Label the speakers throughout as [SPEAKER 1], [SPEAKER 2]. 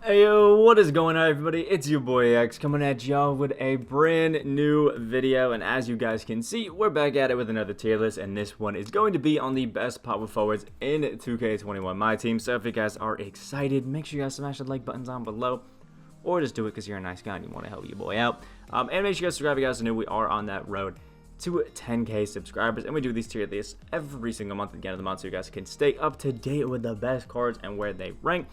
[SPEAKER 1] Hey yo, what is going on everybody? It's your boy X coming at y'all with a brand new video, and as you guys can see, we're back at it with another tier list, and this one is going to be on the best power forwards in 2K21 My Team. So if you guys are excited, make sure you guys smash the like buttons down below, or just do it because you're a nice guy and you want to help your boy out. And make sure you guys subscribe if you guys are new. We are on that road to 10K subscribers, and we do these tier lists every single month at the end of the month so you guys can stay up to date with the best cards and where they rank.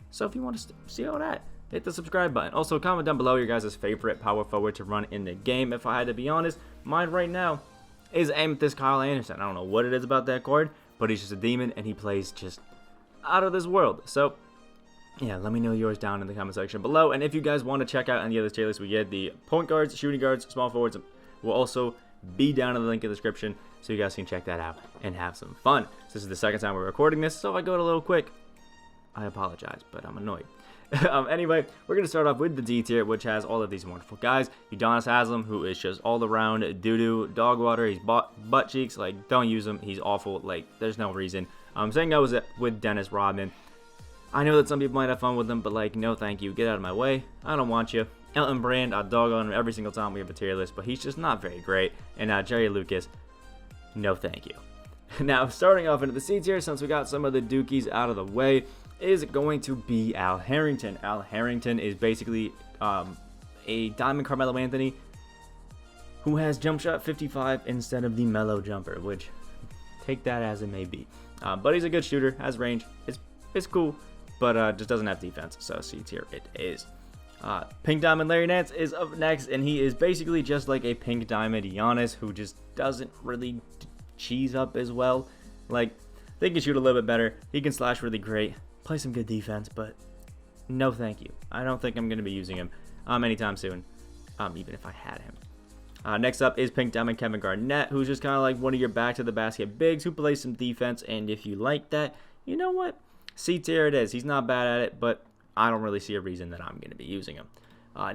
[SPEAKER 1] So if you want to see all that, hit the subscribe button. Also, comment down below your guys' favorite power forward to run in the game. If I had to be honest, mine right now is Amethyst Kyle Anderson. I don't know what it is about that card, but he's just a demon and he plays just out of this world. So yeah, let me know yours down in the comment section below. And if you guys want to check out any other tier lists we get, the point guards, shooting guards, small forwards will also be down in the link in the description, so you guys can check that out and have some fun. So this is the second time we're recording this, so if I go a little quick, I apologize, but I'm annoyed. Anyway, we're going to start off with the D tier, which has all of these wonderful guys. Udonis Haslam, who is just all around doo-doo, dog water. He's butt cheeks. Like, don't use him. He's awful. Like, there's no reason. Same guy was with Dennis Rodman. I know that some people might have fun with him, but, like, no thank you. Get out of my way. I don't want you. Elton Brand, I dog on him every single time we have a tier list, but he's just not very great. And Jerry Lucas, no thank you. Now, starting off into the C tier, since we got some of the dookies out of the way, is going to be Al Harrington. Al Harrington is basically a Diamond Carmelo Anthony who has jump shot 55 instead of the mellow jumper, which take that as it may be. But he's a good shooter, has range, it's cool, but just doesn't have defense, so C tier it is. Pink Diamond Larry Nance is up next, and he is basically just like a Pink Diamond Giannis who just doesn't really cheese up as well. Like, they can shoot a little bit better, he can slash really great, play some good defense, but no thank you. I don't think I'm going to be using him anytime soon, even if I had him. Next up is Pink Diamond Kevin Garnett, who's just kind of like one of your back-to-the-basket bigs who plays some defense, and if you like that, you know what? C tier it is. He's not bad at it, but I don't really see a reason that I'm going to be using him.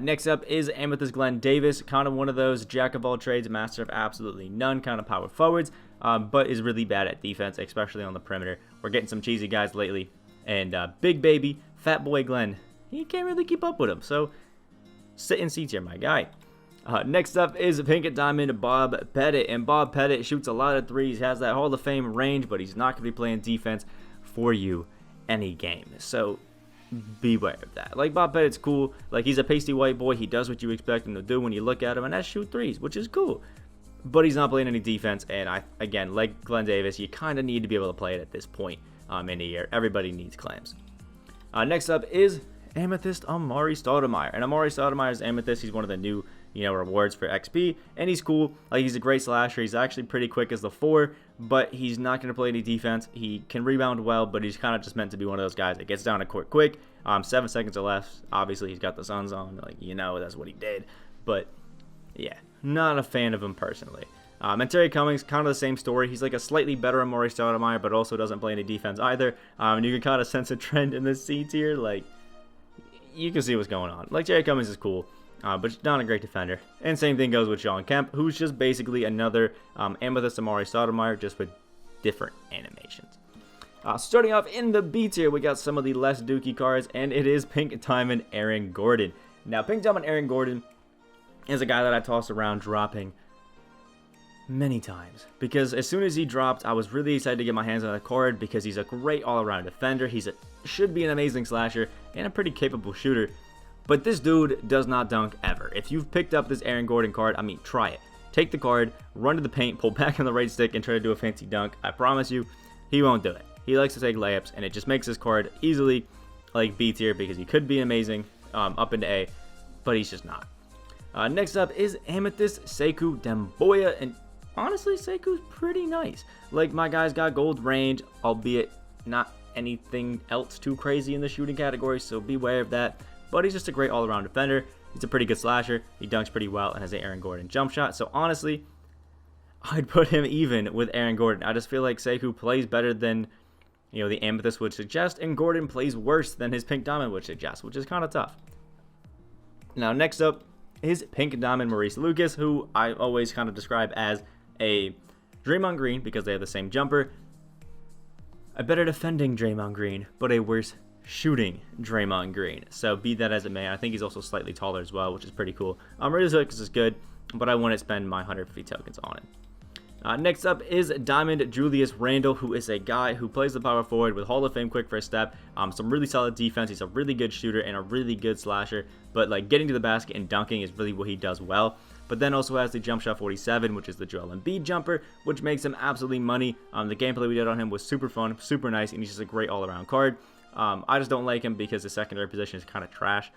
[SPEAKER 1] Next up is Amethyst Glenn Davis, kind of one of those jack of all trades, master of absolutely none kind of power forwards, but is really bad at defense, especially on the perimeter. We're getting some cheesy guys lately. And big baby, fat boy Glenn, he can't really keep up with him. So sit in C tier, my guy. Next up is Pink Diamond Bob Pettit. And Bob Pettit shoots a lot of threes, has that Hall of Fame range, but he's not going to be playing defense for you any game. So beware of that. Like, Bob Pettit's cool. Like, he's a pasty white boy. He does what you expect him to do when you look at him, and that's shoot threes, which is cool. But he's not playing any defense. And again, like Glenn Davis, you kind of need to be able to play it at this point. In a year. Everybody needs clams. Next up is Amethyst Amari Stoudemire. And Amari Stoudemire's Amethyst. He's one of the new, rewards for XP. And he's cool. Like, he's a great slasher. He's actually pretty quick as the 4, but he's not going to play any defense. He can rebound well, but he's kind of just meant to be one of those guys that gets down to court quick. 7 seconds or less. Obviously, he's got the Suns on. Like, that's what he did. But, yeah, not a fan of him personally. And Terry Cummings, kind of the same story. He's like a slightly better Amari Stoudemire, but also doesn't play any defense either. And you can kind of sense a trend in this C tier. Like, you can see what's going on. Like, Terry Cummings is cool, but not a great defender. And same thing goes with Sean Kemp, who's just basically another Amethyst Amari Stoudemire, just with different animations. Starting off in the B tier, we got some of the less dookie cards, and it is Pink Diamond Aaron Gordon. Now, Pink Diamond Aaron Gordon is a guy that I tossed around dropping many times, because as soon as he dropped, I was really excited to get my hands on that card because he's a great all-around defender. Should be an amazing slasher and a pretty capable shooter, but this dude does not dunk ever. If you've picked up this Aaron Gordon card, try it. Take the card, run to the paint, pull back on the right stick, and try to do a fancy dunk. I promise you, he won't do it. He likes to take layups, and it just makes this card easily like B tier because he could be amazing up into A, but he's just not. Next up is Amethyst Sekou Demboya, and honestly, Sekou's pretty nice. Like, my guy's got gold range, albeit not anything else too crazy in the shooting category, so beware of that. But he's just a great all-around defender. He's a pretty good slasher. He dunks pretty well and has an Aaron Gordon jump shot. So honestly, I'd put him even with Aaron Gordon. I just feel like Sekou plays better than, the Amethyst would suggest, and Gordon plays worse than his Pink Diamond would suggest, which is kind of tough. Now, next up is Pink Diamond Maurice Lucas, who I always kind of describe as a Draymond Green because they have the same jumper. A better defending Draymond Green, but a worse shooting Draymond Green. So be that as it may, I think he's also slightly taller as well, which is pretty cool. Rizzos is good, but I want to spend my 150 tokens on it. Next up is Diamond Julius Randle, who is a guy who plays the power forward with Hall of Fame quick first step, some really solid defense. He's a really good shooter and a really good slasher, but like getting to the basket and dunking is really what he does well. But then also has the jump shot 47, which is the Joel Embiid jumper, which makes him absolutely money. The gameplay we did on him was super fun, super nice, and he's just a great all-around card. I just don't like him because the secondary position is kind of trash.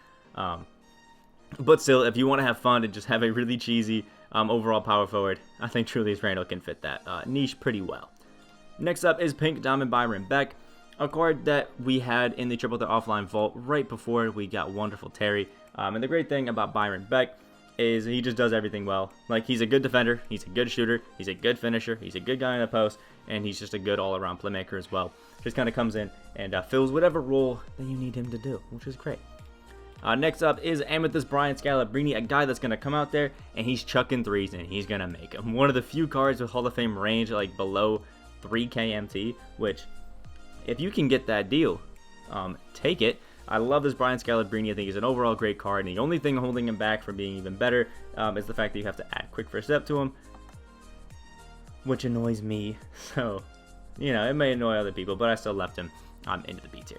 [SPEAKER 1] But still, if you want to have fun and just have a really cheesy overall power forward, I think Julius Randle can fit that niche pretty well. Next up is Pink Diamond Byron Beck, a card that we had in the Triple Threat Offline Vault right before we got Wonderful Terry. And the great thing about Byron Beck is he just does everything well. Like, he's a good defender, he's a good shooter, he's a good finisher, he's a good guy in the post, and he's just a good all-around playmaker as well. Just kind of comes in and fills whatever role that you need him to do, which is great. Next up is Amethyst Brian Scalabrine, a guy that's going to come out there and he's chucking threes and he's going to make them. One of the few cards with Hall of Fame range like below 3K MT, which if you can get that deal, take it. I love this Brian Scalabrine. I think he's an overall great card, and the only thing holding him back from being even better is the fact that you have to add quick first step to him, which annoys me. So, you know, it may annoy other people, but I still left him into the B tier.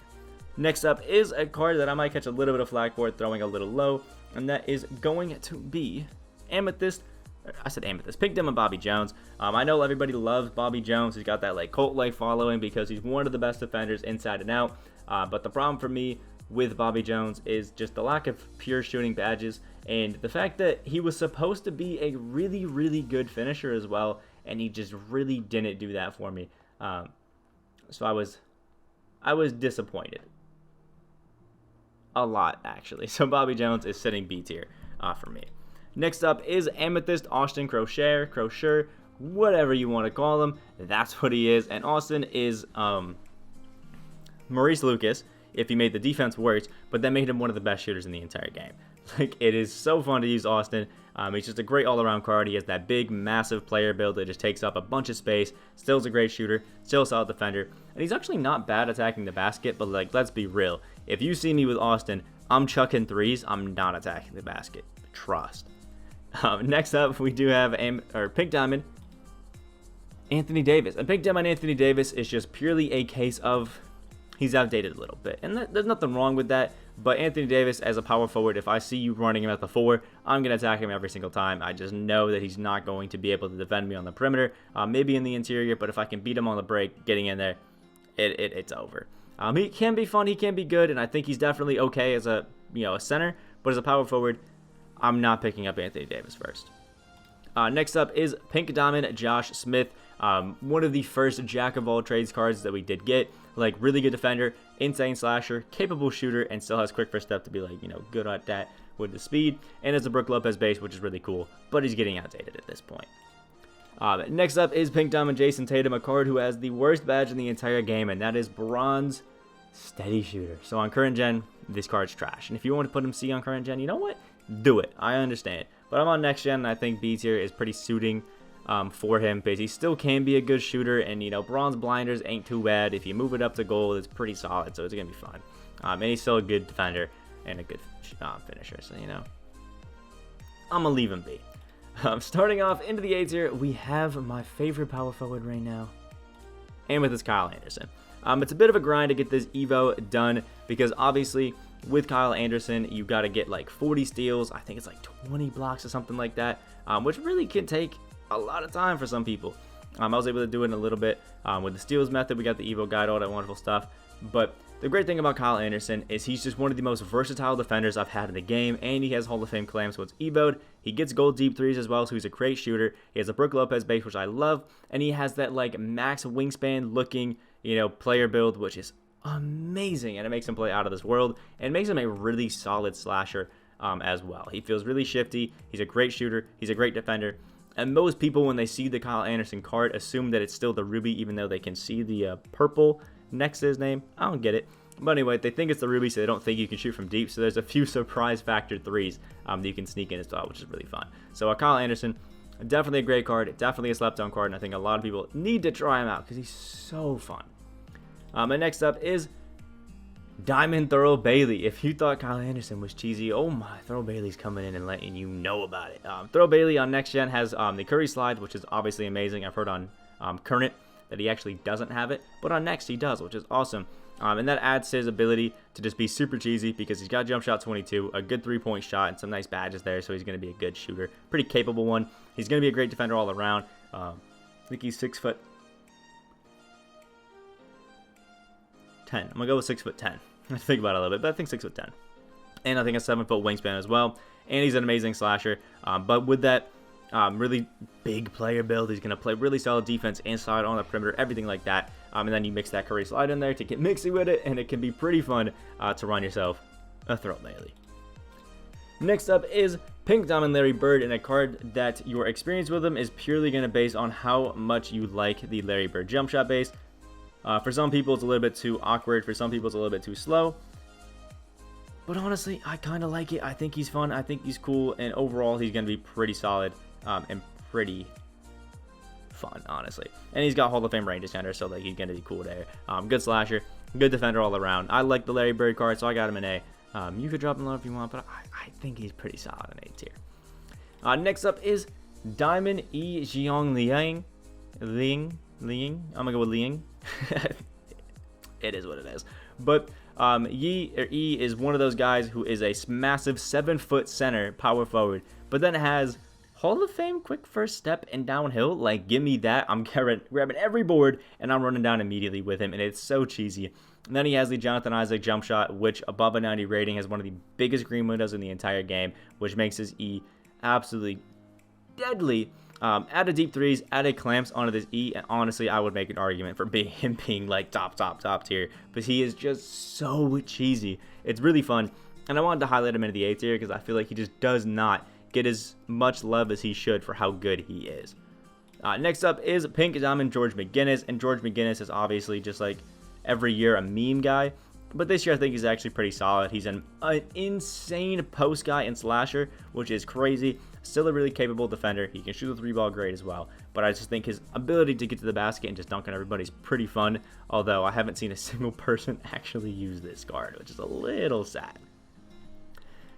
[SPEAKER 1] Next up is a card that I might catch a little bit of flack for throwing a little low, and that is going to be Amethyst. I said Amethyst. Pink Diamond Bobby Jones. I know everybody loves Bobby Jones. He's got that like cult-like following because he's one of the best defenders inside and out. But the problem for me with Bobby Jones is just the lack of pure shooting badges and the fact that he was supposed to be a really, really good finisher as well, and he just really didn't do that for me. So I was disappointed. A lot, actually. So Bobby Jones is sitting B tier for me. Next up is Amethyst Austin Crochet, whatever you want to call him. That's what he is. And Austin is Maurice Lucas, if he made the defense worse, but that made him one of the best shooters in the entire game. Like, it is so fun to use Austin. He's just a great all-around card. He has that big, massive player build that just takes up a bunch of space. Still is a great shooter. Still a solid defender. And he's actually not bad attacking the basket, but, like, let's be real. If you see me with Austin, I'm chucking threes. I'm not attacking the basket. Trust. Next up, we do have Pink Diamond Anthony Davis. And Pink Diamond Anthony Davis is just purely a case of he's outdated a little bit. And there's nothing wrong with that. But Anthony Davis, as a power forward, if I see you running him at the 4, I'm going to attack him every single time. I just know that he's not going to be able to defend me on the perimeter, maybe in the interior, but if I can beat him on the break, getting in there, it's over. He can be fun, he can be good, and I think he's definitely okay as a center, but as a power forward, I'm not picking up Anthony Davis first. Next up is Pink Diamond Josh Smith, one of the first jack-of-all-trades cards that we did get. Like, really good defender, insane slasher, capable shooter, and still has quick first step to be like, good at that with the speed. And it's a Brook Lopez base, which is really cool, but he's getting outdated at this point. Next up is Pink Diamond Jason Tatum, a card who has the worst badge in the entire game, and that is Bronze Steady Shooter. So on current gen, this card's trash. And if you want to put him C on current gen, you know what? Do it. I understand. But I'm on next gen, and I think B tier is pretty suiting for him, because he still can be a good shooter, and bronze blinders ain't too bad. If you move it up to gold, it's pretty solid, so it's gonna be fun. And he's still a good defender and a good finisher, so I'm gonna leave him be. Starting off into the A tier, we have my favorite power forward right now, and with his Kyle Anderson. It's a bit of a grind to get this Evo done, because obviously with Kyle Anderson, you got to get like 40 steals. I think it's like 20 blocks or something like that, which really can take a lot of time for some people. I was able to do it in a little bit with the steals method. We got the Evo guide, all that wonderful stuff. But the great thing about Kyle Anderson is he's just one of the most versatile defenders I've had in the game, and he has Hall of Fame claims, so it's Evo'd. He gets gold deep threes as well, so he's a great shooter. He has a Brook Lopez base, which I love, and he has that like max wingspan looking, player build, which is amazing, and it makes him play out of this world, and makes him a really solid slasher as well. He feels really shifty. He's a great shooter. He's a great defender. And most people, when they see the Kyle Anderson card, assume that it's still the Ruby, even though they can see the purple next to his name. I don't get it. But anyway, they think it's the Ruby, so they don't think you can shoot from deep. So there's a few surprise factor threes that you can sneak in as well, which is really fun. So Kyle Anderson, definitely a great card. Definitely a slept-on card, and I think a lot of people need to try him out because he's so fun. And next up is Diamond Thurl Bailey. If you thought Kyle Anderson was cheesy, oh my, Thurl Bailey's coming in and letting you know about it. Thurl Bailey on next gen has the Curry slide, which is obviously amazing. I've heard on current that he actually doesn't have it, but on next he does, which is awesome. And that adds to his ability to just be super cheesy because he's got jump shot 22, a good 3-point shot, and some nice badges there, so he's going to be a good shooter. Pretty capable one. He's going to be a great defender all around. I think he's 6'10". I'm going to go with 6'10". I have to think about it a little bit, but I think 6'10". And I think a 7-foot wingspan as well. And he's an amazing slasher. But with that really big player build, he's going to play really solid defense inside on the perimeter, everything like that. And then you mix that Curry slide in there to get mixy with it, and it can be pretty fun to run yourself a Thurl Bailey. Next up is Pink Diamond Larry Bird, and a card that your experience with him is purely going to base on how much you like the Larry Bird jump shot base. For some people, it's a little bit too awkward. For some people, it's a little bit too slow. But honestly, I kind of like it. I think he's fun. I think he's cool. And overall, he's going to be pretty solid and pretty fun, honestly. And he's got Hall of Fame range defender, so like he's going to be cool there. Good slasher, good defender all around. I like the Larry Bird card, so I got him in A. You could drop him low if you want, but I think he's pretty solid in A tier. Next up is Diamond E. Jiang Liang. I'm going to go with Liang. It is what it is. But E is one of those guys who is a massive 7-foot center power forward, but then has Hall of Fame quick first step and downhill. Like, give me that. I'm grabbing every board and I'm running down immediately with him, and it's so cheesy. And then he has the Jonathan Isaac jump shot, which above a 90 rating has one of the biggest green windows in the entire game, which makes his E absolutely deadly. Added deep threes, added clamps onto this E, and honestly, I would make an argument for him being like top tier, but he is just so cheesy. It's really fun, and I wanted to highlight him into the A tier because I feel like he just does not get as much love as he should for how good he is. Next up is Pink Diamond George McGinnis, and George McGinnis is obviously just like every year a meme guy, but this year I think he's actually pretty solid. He's an insane post guy and slasher, which is crazy. Still a really capable defender. He can shoot the 3-ball great as well, but I just think his ability to get to the basket and just dunk on everybody is pretty fun, although I haven't seen a single person actually use this card, which is a little sad.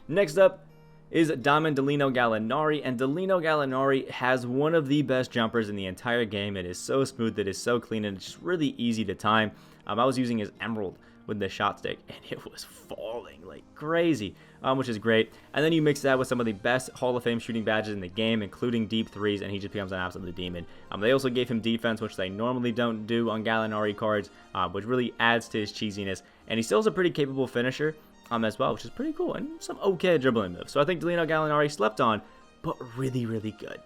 [SPEAKER 1] Next up is Diamond Danilo Gallinari, and Danilo Gallinari has one of the best jumpers in the entire game. It is so smooth, it is so clean, and it's just really easy to time. I was using his Emerald with the shot stick, and it was falling like crazy, which is great. And then you mix that with some of the best Hall of Fame shooting badges in the game, including deep threes, and he just becomes an absolute demon. They also gave him defense, which they normally don't do on Gallinari cards, which really adds to his cheesiness. And he still is a pretty capable finisher as well, which is pretty cool, and some okay dribbling moves. So I think Danilo Gallinari slept on, but really, really good.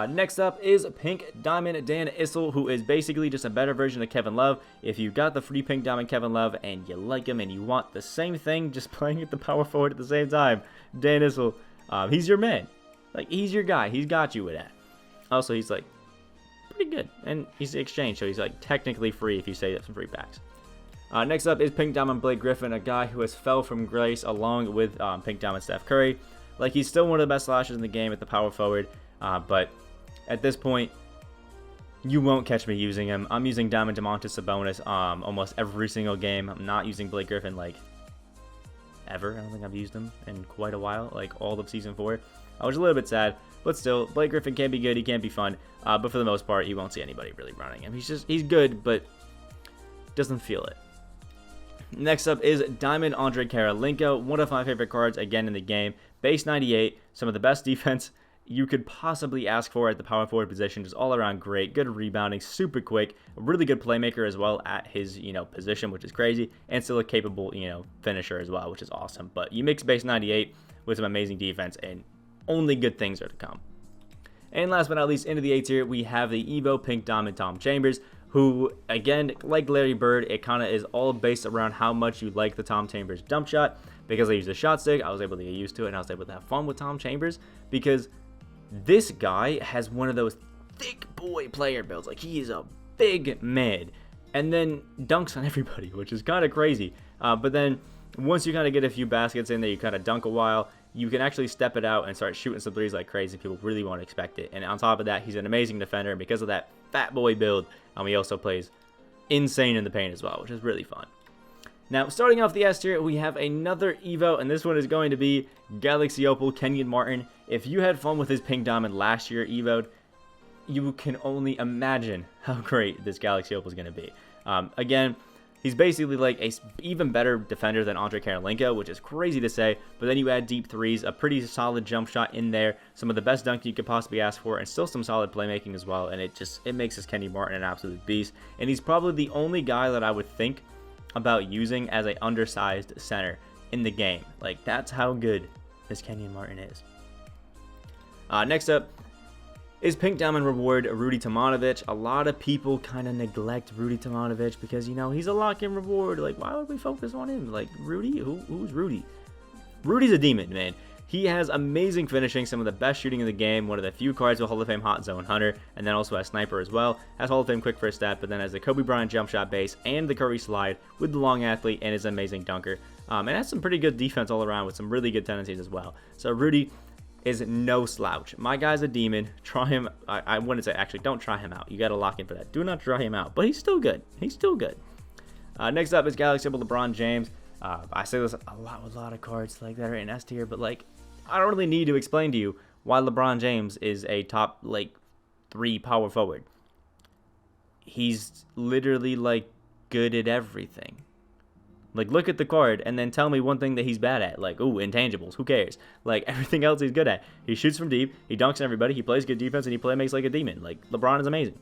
[SPEAKER 1] Next up is Pink Diamond Dan Issel, who is basically just a better version of Kevin Love. If you got the free Pink Diamond Kevin Love and you like him and you want the same thing, just playing at the power forward at the same time, Dan Issel, he's your man. Like, he's your guy. He's got you with that. Also, he's like pretty good, and he's the exchange, so he's like technically free if you save up some free packs. Next up is Pink Diamond Blake Griffin, a guy who has fell from grace along with Pink Diamond Steph Curry. Like, he's still one of the best slashers in the game at the power forward, but at this point, you won't catch me using him. I'm using Diamond Domantas Sabonis almost every single game. I'm not using Blake Griffin like ever. I don't think I've used him in quite a while, like all of Season 4. I was a little bit sad, but still, Blake Griffin can be good. He can be fun, but for the most part, you won't see anybody really running him. He's good, but doesn't feel it. Next up is Diamond Andre Karolinko, one of my favorite cards again in the game. Base 98, some of the best defense you could possibly ask for at the power forward position. Just all around great, good rebounding, super quick, a really good playmaker as well at his position, which is crazy, and still a capable finisher as well, which is awesome. But you mix base 98 with some amazing defense, and only good things are to come. And last but not least, into the A tier, we have the Evo Pink Diamond Tom Chambers, who, again, like Larry Bird, it kind of is all based around how much you like the Tom Chambers jump shot. Because I use the shot stick, I was able to get used to it, and I was able to have fun with Tom Chambers, because this guy has one of those thick boy player builds. Like, he is a big man, and then dunks on everybody, which is kind of crazy. But then once you kind of get a few baskets in there, you kind of dunk a while, you can actually step it out and start shooting some threes like crazy. People really won't expect it. And on top of that, he's an amazing defender, and because of that fat boy build, he also plays insane in the paint as well, which is really fun. Now, starting off the S tier, we have another Evo, and this one is going to be Galaxy Opal Kenyon Martin. If you had fun with his Pink Diamond last year Evo'd, you can only imagine how great this Galaxy Opal is going to be. Again, he's basically like a even better defender than Andre Karolinko, which is crazy to say, but then you add deep threes, a pretty solid jump shot in there, some of the best dunk you could possibly ask for, and still some solid playmaking as well, and it makes this Kenyon Martin an absolute beast. And he's probably the only guy that I would think about using as a undersized center in the game. Like, that's how good this Kenyon Martin is. Next up is Pink Diamond Reward Rudy Tomanovic. A lot of people kind of neglect Rudy Tomanovic because, you know, he's a lock-in reward. Like, why would we focus on him? Like, Rudy? Who's Rudy? Rudy's a demon, man. He has amazing finishing, some of the best shooting in the game, one of the few cards with Hall of Fame Hot Zone Hunter, and then also has Sniper as well. Has Hall of Fame Quick First Step, but then has the Kobe Bryant jump shot base and the Curry slide with the long athlete and his amazing dunker. And has some pretty good defense all around with some really good tendencies as well. So Rudy is no slouch. My guy's a demon. Try him. I wouldn't say, actually, don't try him out. You got to lock in for that. Do not try him out. But he's still good. He's still good. Next up is Galaxy Opal LeBron James. I say this a lot with a lot of cards like that are in S tier, but like, I don't really need to explain to you why LeBron James is a top, like, 3 power forward. He's literally, like, good at everything. Like, look at the card and then tell me one thing that he's bad at. Like, ooh, intangibles. Who cares? Like, everything else he's good at. He shoots from deep. He dunks on everybody. He plays good defense, and he makes like a demon. Like, LeBron is amazing.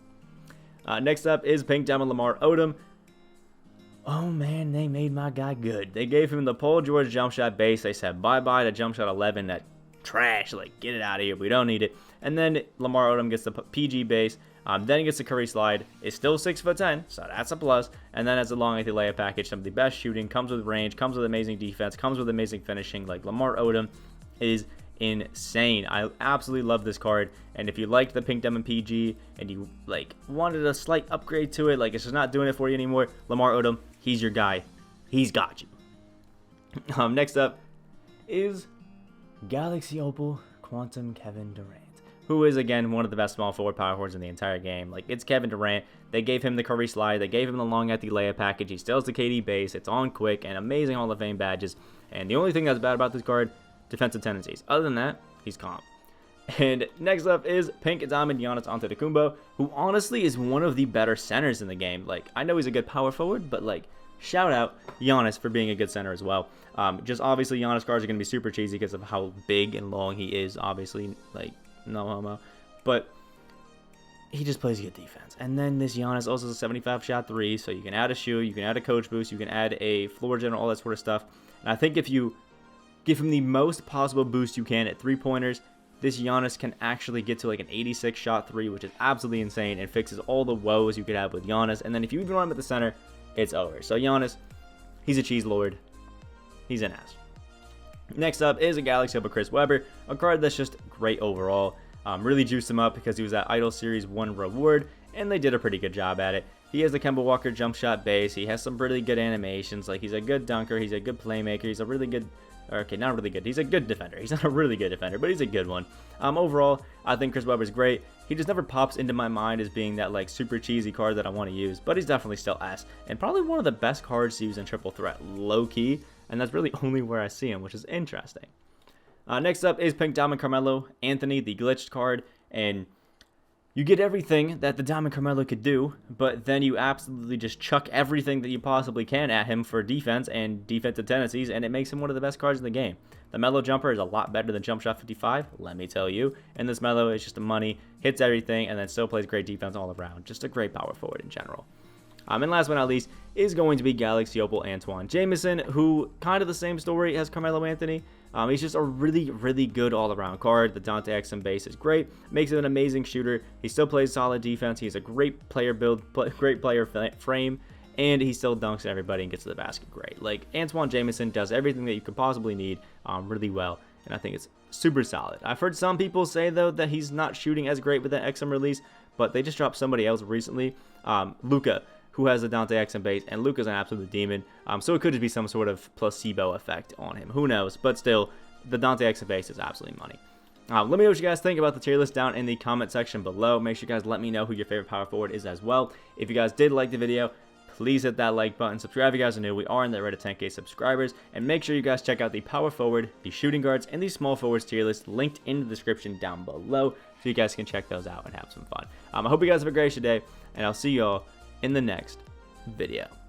[SPEAKER 1] Next up is Pink Diamond Lamar Odom. Oh, man, they made my guy good. They gave him the Paul George jump shot base. They said bye-bye to jump shot 11. That trash. Like, get it out of here. We don't need it. And then Lamar Odom gets the PG base. Then he gets the Curry slide. It's still 6'10", so that's a plus. And then has a long athlete layup package. Some of the best shooting. Comes with range. Comes with amazing defense. Comes with amazing finishing. Like, Lamar Odom is insane. I absolutely love this card. And if you liked the Pink Diamond PG and you like wanted a slight upgrade to it, like it's just not doing it for you anymore, Lamar Odom, he's your guy. He's got you. Next up is Galaxy Opal Quantum Kevin Durant, who is, again, one of the best small forward power forwards in the entire game. Like, it's Kevin Durant. They gave him the Curry slide. They gave him the long athlete layup package. He still has the KD base. It's on quick and amazing Hall of Fame badges. And the only thing that's bad about this card, defensive tendencies. Other than that, he's calm. And next up is Pink Diamond Giannis Antetokounmpo, who honestly is one of the better centers in the game. Like, I know he's a good power forward, but like, shout out Giannis for being a good center as well. Just obviously Giannis cards are going to be super cheesy because of how big and long he is, obviously, like, no homo. But he just plays good defense. And then this Giannis also has a 75 shot 3, so you can add a shoe, you can add a coach boost, you can add a floor general, all that sort of stuff. And I think if you give him the most possible boost you can at 3-pointers, this Giannis can actually get to like an 86 shot 3, which is absolutely insane and fixes all the woes you could have with Giannis. And then if you even run him at the center, it's over. So Giannis, he's a cheese lord. He's an ass. Next up is a Galaxy Opal Chris Webber, a card that's just great overall. Really juiced him up because he was at Idol Series 1 reward, and they did a pretty good job at it. He has the Kemba Walker jump shot base. He has some really good animations. Like, he's a good dunker. He's a good playmaker. He's a really good... Okay, not really good. He's a good defender. He's not a really good defender, but he's a good one. Overall, I think Chris Webber's great. He just never pops into my mind as being that, like, super cheesy card that I want to use, but he's definitely still S, and probably one of the best cards to use in Triple Threat, low-key, and that's really only where I see him, which is interesting. Next up is Pink Diamond Carmelo Anthony, the glitched card, and you get everything that the Diamond Carmelo could do, but then you absolutely just chuck everything that you possibly can at him for defense and defensive tendencies, and it makes him one of the best cards in the game. The Melo jumper is a lot better than Jump Shot 55, let me tell you, and this Melo is just a money, hits everything, and then still plays great defense all around. Just a great power forward in general. And last but not least is going to be Galaxy Opal Antoine Jamison, who kind of the same story as Carmelo Anthony. He's just a really, really good all-around card. The Dante Exum base is great, makes him an amazing shooter. He still plays solid defense. He's a great player build, great player frame, and he still dunks at everybody and gets to the basket great. Like, Antoine Jamison does everything that you could possibly need really well, and I think it's super solid. I've heard some people say, though, that he's not shooting as great with the Exum release, but they just dropped somebody else recently, Luka, who has the Dante Exum base, and Luka's an absolute demon, so it could just be some sort of placebo effect on him. Who knows? But still, the Dante Exum base is absolutely money. Let me know what you guys think about the tier list down in the comment section below. Make sure you guys let me know who your favorite power forward is as well. If you guys did like the video, please hit that like button. Subscribe if you guys are new. We are in the road to 10K subscribers. And make sure you guys check out the power forward, the shooting guards, and the small forwards tier list linked in the description down below, so you guys can check those out and have some fun. I hope you guys have a great day, and I'll see y'all in the next video.